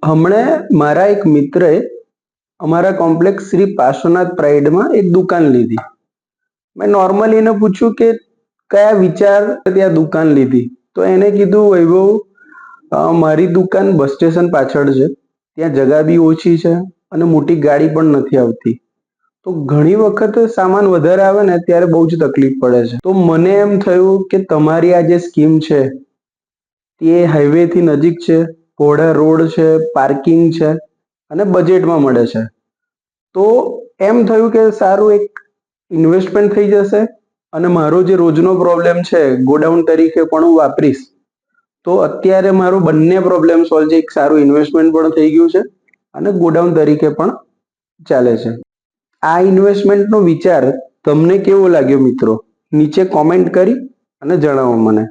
હમણે મારા એક મિત્રએ અમારા કોમ્પ્લેક્સ શ્રી પાર્શ્વનાથ પ્રાઇડમાં એક દુકાન લીધી. મેં નોર્મલી એને પૂછ્યું કે કયા વિચાર ત્યાં દુકાન લીધી, તો એને કીધું, વૈભવ મારી દુકાન બસ સ્ટેશન પાછળ છે, ત્યાં જગા બી ઓછી છે અને મોટી ગાડી પણ નથી આવતી. તો ઘણી વખત સામાન વધારે આવે ને ત્યારે બહુ જ તકલીફ પડે છે. તો મને એમ થયું કે તમારી આ જે સ્કીમ છે તે હાઈવે થી નજીક છે, પહોળા રોડ છે, પાર્કિંગ છે અને બજેટમાં મળે છે. તો એમ થયું કે સારું, એક ઇન્વેસ્ટમેન્ટ થઈ જશે અને મારો જે રોજનો પ્રોબ્લેમ છે ગોડાઉન તરીકે પણ હું વાપરીશ. તો અત્યારે મારો બંને પ્રોબ્લેમ સોલ્વ છે. એક સારું ઇન્વેસ્ટમેન્ટ પણ થઈ ગયું છે અને ગોડાઉન તરીકે પણ ચાલે છે. આ ઇન્વેસ્ટમેન્ટનો વિચાર તમને કેવો લાગ્યો મિત્રો? નીચે કોમેન્ટ કરી અને જણાવો મને.